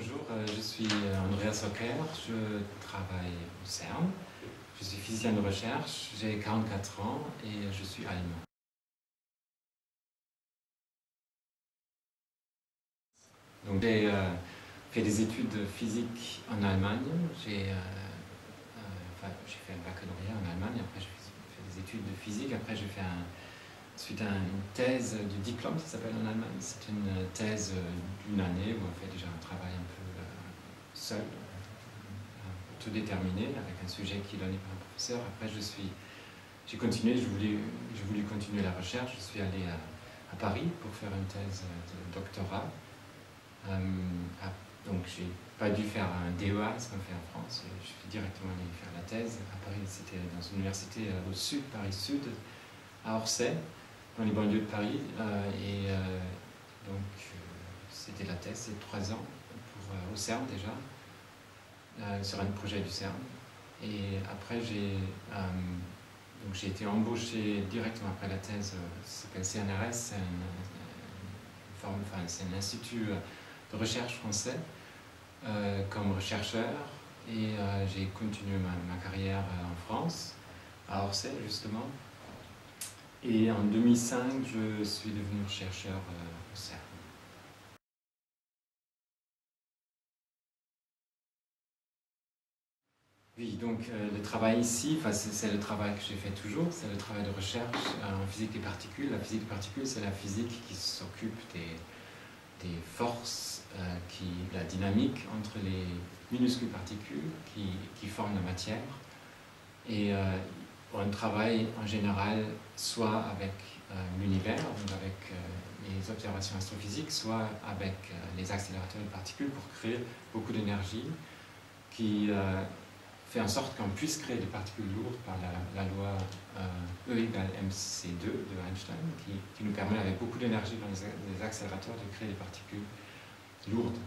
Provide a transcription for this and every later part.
Bonjour, je suis Andreas Hocker, je travaille au CERN, je suis physicien de recherche, j'ai 44 ans et je suis allemand. Donc j'ai fait des études de physique en Allemagne, j'ai fait un baccalauréat en Allemagne, après j'ai fait des études de physique, après j'ai fait ensuite une thèse de diplôme, ça s'appelle en Allemagne. C'est une thèse d'une année où on fait déjà un travail un peu seul, tout déterminé, avec un sujet qui est donné par un professeur. Après j'ai continué, j'ai voulu continuer la recherche, je suis allé à Paris pour faire une thèse de doctorat. Donc j'ai pas dû faire un DEA, ce qu'on fait en France, je suis directement allé faire la thèse. À Paris, c'était dans une université au sud, Paris Sud, à Orsay, dans les banlieues de Paris, donc c'était la thèse, c'est 3 ans au CERN déjà, sur un projet du CERN. Et après j'ai été embauché directement après la thèse, ça s'appelle CNRS, c'est un institut de recherche français, comme chercheur, et j'ai continué ma carrière en France, à Orsay justement. Et en 2005, je suis devenu chercheur au CERN. Oui, donc le travail ici, c'est le travail que j'ai fait toujours, c'est le travail de recherche en physique des particules. La physique des particules, c'est la physique qui s'occupe des forces, la dynamique entre les minuscules particules qui forment la matière. Et on travaille en général soit avec l'univers, donc avec les observations astrophysiques, soit avec les accélérateurs de particules pour créer beaucoup d'énergie qui fait en sorte qu'on puisse créer des particules lourdes par la loi E égale mc2 de Einstein, qui nous permet avec beaucoup d'énergie dans les accélérateurs de créer des particules lourdes.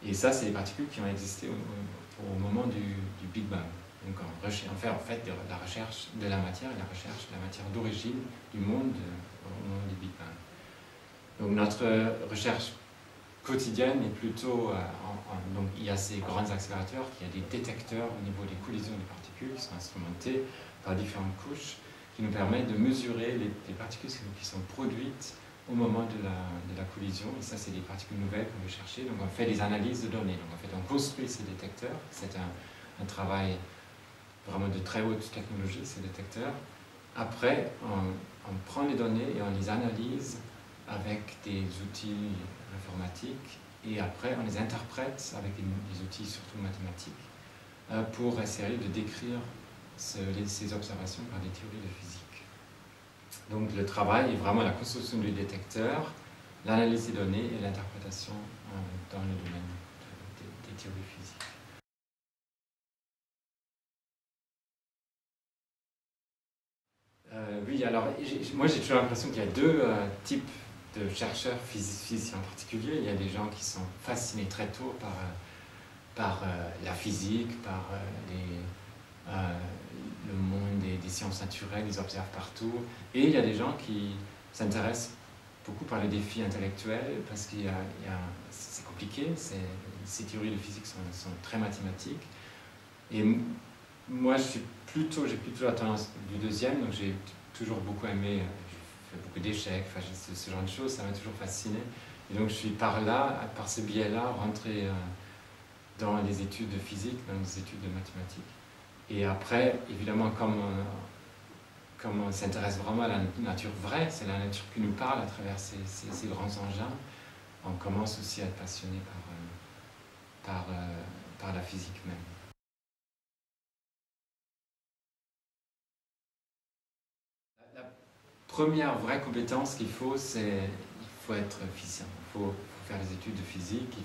Et ça, c'est des particules qui ont existé au moment du Big Bang. Donc on fait en fait de la recherche de la matière et la recherche de la matière d'origine du monde au moment du Big Bang. Donc notre recherche quotidienne est plutôt, donc il y a ces grands accélérateurs, il y a des détecteurs au niveau des collisions des particules qui sont instrumentés par différentes couches, qui nous permettent de mesurer les particules qui sont produites au moment de la collision. Et ça, c'est des particules nouvelles qu'on veut chercher. Donc on fait des analyses de données. Donc en fait, on construit ces détecteurs. C'est un travail vraiment de très haute technologie, ces détecteurs. Après, on prend les données et on les analyse avec des outils informatiques, et après on les interprète avec des outils surtout mathématiques pour essayer de décrire ces observations par des théories de physique. Donc le travail est vraiment la construction du détecteur, l'analyse des données et l'interprétation dans le domaine des théories physiques. Oui, alors moi j'ai toujours l'impression qu'il y a deux types de chercheurs physiciens en particulier. Il y a des gens qui sont fascinés très tôt par la physique, par le monde des sciences naturelles, ils observent partout. Et il y a des gens qui s'intéressent beaucoup par les défis intellectuels parce que c'est compliqué, ces théories de physique sont très mathématiques. Et moi j'ai plutôt la tendance du deuxième, donc j'ai toujours beaucoup aimé, j'ai fait beaucoup d'échecs, ce genre de choses, ça m'a toujours fasciné. Et donc je suis par ce biais-là, rentré dans les études de physique, dans les études de mathématiques. Et après, évidemment, comme on s'intéresse vraiment à la nature vraie, c'est la nature qui nous parle à travers ces grands engins, on commence aussi à être passionné par la physique même. La première vraie compétence qu'il faut, il faut être physicien. Il faut faire des études de physique.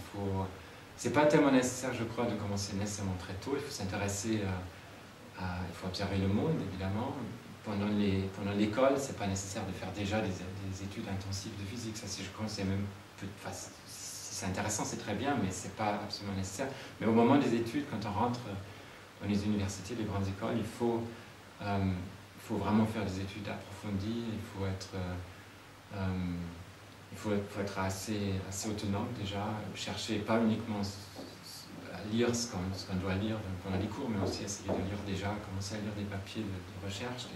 C'est pas tellement nécessaire, je crois, de commencer nécessairement très tôt. Il faut s'intéresser il faut observer le monde, évidemment. Pendant l'école, c'est pas nécessaire de faire déjà des études intensives de physique. Ça, je crois, c'est même si c'est intéressant, c'est très bien, mais c'est pas absolument nécessaire. Mais au moment des études, quand on rentre dans les universités, les grandes écoles, il faut vraiment faire des études approfondies. Il faut être faut être assez autonome déjà, chercher pas uniquement à lire ce qu'on doit lire pendant les cours, mais aussi essayer de lire déjà, commencer à lire des papiers de recherche,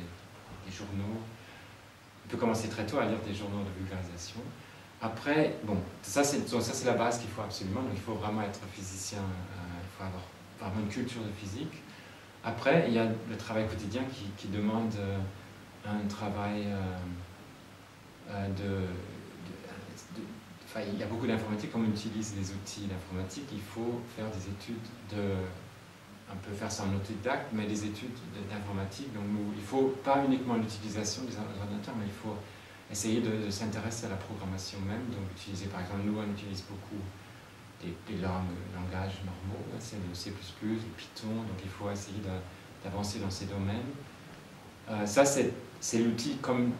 des journaux. On peut commencer très tôt à lire des journaux de vulgarisation. Après, bon, ça c'est la base qu'il faut absolument, donc il faut vraiment être physicien, il faut avoir vraiment une culture de physique. Après, il y a le travail quotidien qui demande un travail enfin, il y a beaucoup d'informatique, comme on utilise les outils d'informatique, il faut faire des études on peut faire ça en autodidacte, mais des études d'informatique, donc il ne faut pas uniquement l'utilisation des ordinateurs, mais il faut essayer de s'intéresser à la programmation même, donc utiliser par exemple, nous on utilise beaucoup des langages normaux, c'est le C++, le Python, donc il faut essayer d'avancer dans ces domaines. Ça c'est l'outil comme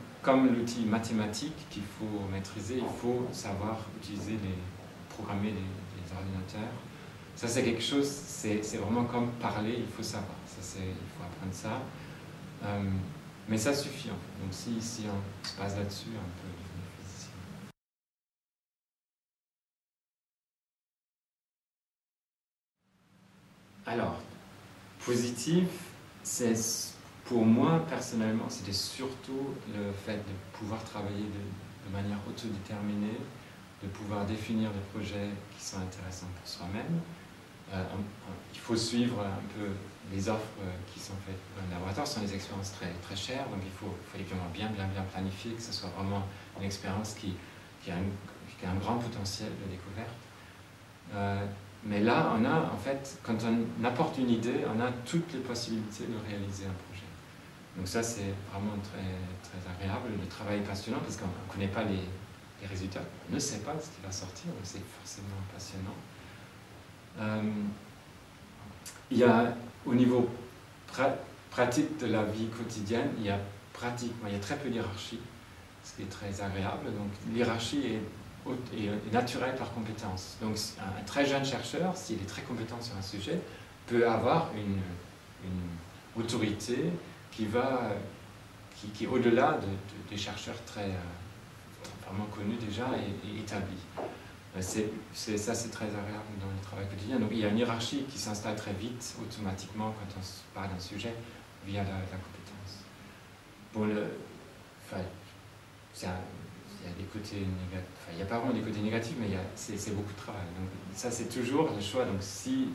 l'outil mathématique qu'il faut maîtriser, il faut savoir programmer les ordinateurs. Ça c'est quelque chose, c'est vraiment comme parler, il faut savoir, il faut apprendre ça. Mais ça suffit en fait. Donc si on se base là-dessus, on peut devenir physicien. Alors, positif, c'est pour moi personnellement, c'était surtout le fait de pouvoir travailler de manière autodéterminée, de pouvoir définir des projets qui sont intéressants pour soi-même. Il faut suivre un peu les offres qui sont faites dans le laboratoire. Ce sont des expériences très, très chères, donc il faut évidemment bien planifier, que ce soit vraiment une expérience qui a un grand potentiel de découverte. Mais là, on a, en fait, quand on apporte une idée, on a toutes les possibilités de réaliser un projet. Donc ça, c'est vraiment très, très agréable. Le travail est passionnant parce qu'on ne connaît pas les résultats, on ne sait pas ce qui va sortir, donc c'est forcément passionnant. Il y a, au niveau pratique de la vie quotidienne, il y a très peu d'hiérarchie, ce qui est très agréable. Donc l'hiérarchie est naturelle par compétence. Donc un très jeune chercheur, s'il est très compétent sur un sujet, peut avoir une autorité qui est au-delà des chercheurs très vraiment connus déjà et établis. Ça, c'est très agréable dans le travail quotidien. Donc, il y a une hiérarchie qui s'installe très vite, automatiquement, quand on parle d'un sujet, via la compétence. Bon, il y a des côtés négatifs. Enfin, il n'y a pas vraiment des côtés négatifs, mais c'est beaucoup de travail. Donc, ça, c'est toujours le choix. Donc, si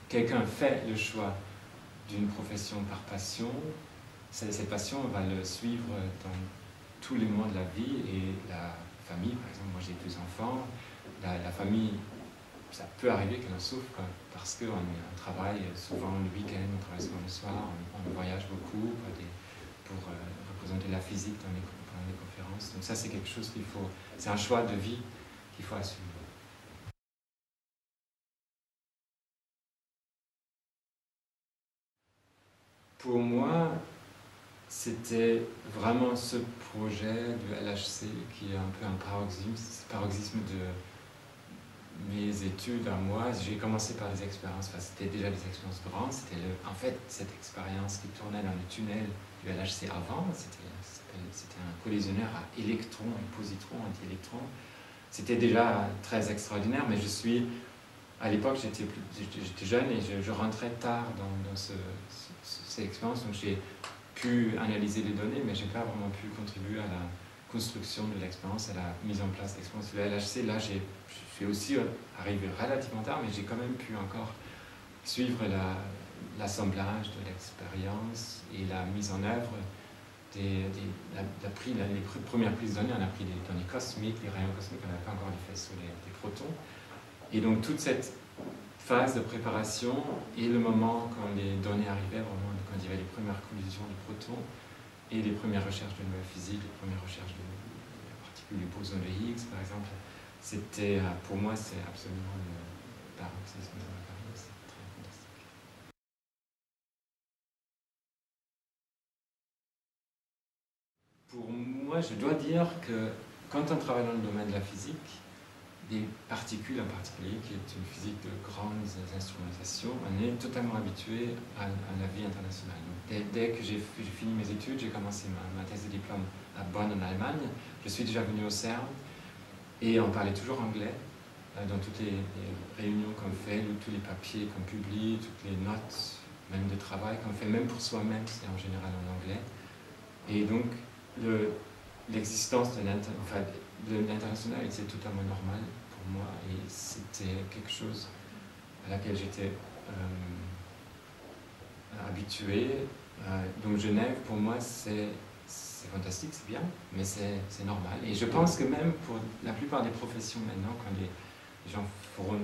quelqu'un fait le choix d'une profession par passion, cette passion va le suivre dans tous les moments de la vie et la famille. Par exemple, moi, j'ai 2 enfants. La famille, ça peut arriver qu'elle en souffre parce qu'on travaille souvent le week-end, on travaille souvent le soir, on voyage beaucoup pour représenter la physique pendant les conférences. Donc ça, c'est quelque chose c'est un choix de vie qu'il faut assumer. Pour moi, c'était vraiment ce projet du LHC qui est un peu un paroxysme de mes études à moi. J'ai commencé par des expériences, c'était déjà des expériences grandes, c'était en fait cette expérience qui tournait dans le tunnel du LHC avant, c'était un collisionneur à électrons et positrons, anti-électrons. C'était déjà très extraordinaire, mais à l'époque j'étais jeune et je rentrais tard dans ces expériences, donc j'ai pu analyser les données, mais je n'ai pas vraiment pu contribuer à la construction de l'expérience, à la mise en place de l'expérience. Le LHC, là, je suis aussi arrivé relativement tard, mais j'ai quand même pu encore suivre l'assemblage de l'expérience et la mise en œuvre les premières prises de données. On a pris des données cosmiques, les rayons cosmiques, on n'avait pas encore les faisceaux des protons. Et donc toute cette phase de préparation et le moment quand les données arrivaient, vraiment quand il y avait les premières collisions de protons et les premières recherches de nouvelles physiques, les premières recherches de particules, les bosons de Higgs par exemple, pour moi c'est absolument le paroxysme de ma carrière, c'est très fantastique. Pour moi, je dois dire que quand on travaille dans le domaine de la physique, des particules en particulier, qui est une physique de grandes instrumentations, on est totalement habitué à la vie internationale. Donc, dès que j'ai fini mes études, j'ai commencé ma thèse de diplôme à Bonn en Allemagne, je suis déjà venu au CERN, Et on parlait toujours anglais dans toutes les réunions qu'on fait, tous les papiers qu'on publie, toutes les notes, même de travail qu'on fait, même pour soi-même, c'est en général en anglais. Et donc, l'existence de l'international était totalement normale pour moi et c'était quelque chose à laquelle j'étais habitué. Donc Genève, pour moi, c'est fantastique, c'est bien, mais c'est normal. Et je pense que même pour la plupart des professions maintenant, quand les gens feront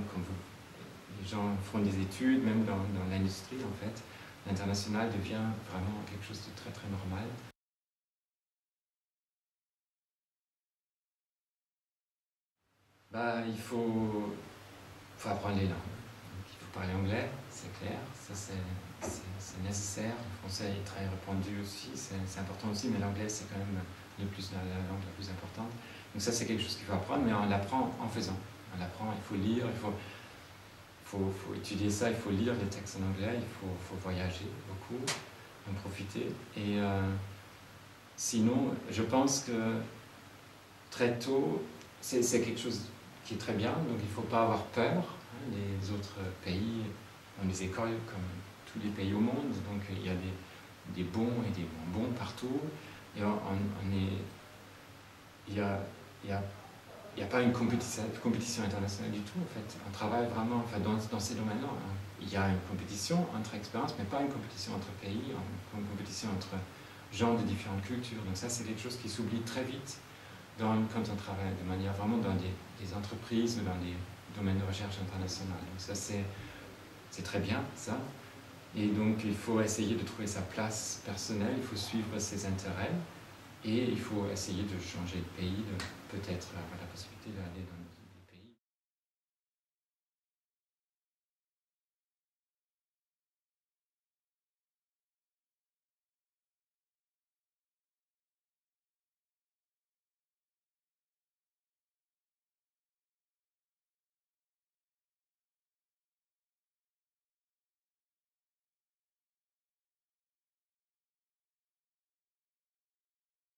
des études, même dans l'industrie en fait, l'international devient vraiment quelque chose de très très normal. Il faut apprendre les langues. Donc, il faut parler anglais, c'est clair, ça c'est nécessaire. Le français est très répandu aussi, c'est important aussi, mais l'anglais c'est quand même la langue la plus importante. Donc ça c'est quelque chose qu'il faut apprendre, mais on l'apprend en faisant. On l'apprend, il faut lire, il faut étudier ça, il faut lire les textes en anglais, il faut voyager beaucoup, en profiter. Et sinon, je pense que très tôt, c'est quelque chose qui est très bien, donc il ne faut pas avoir peur. Les autres pays ont des écoles comme tous les pays au monde, donc il y a des bons et des moins bons partout. Et il n'y a pas une compétition internationale du tout, en fait. On travaille vraiment dans ces domaines-là. Il y a une compétition entre expériences, mais pas une compétition entre pays, une compétition entre gens de différentes cultures. Donc ça, c'est quelque chose qui s'oublie très vite quand on travaille de manière vraiment dans des entreprises ou dans des domaines de recherche internationale. Donc ça, c'est très bien, ça. Et donc, il faut essayer de trouver sa place personnelle, il faut suivre ses intérêts, et il faut essayer de changer de pays, de peut-être avoir la possibilité d'aller dans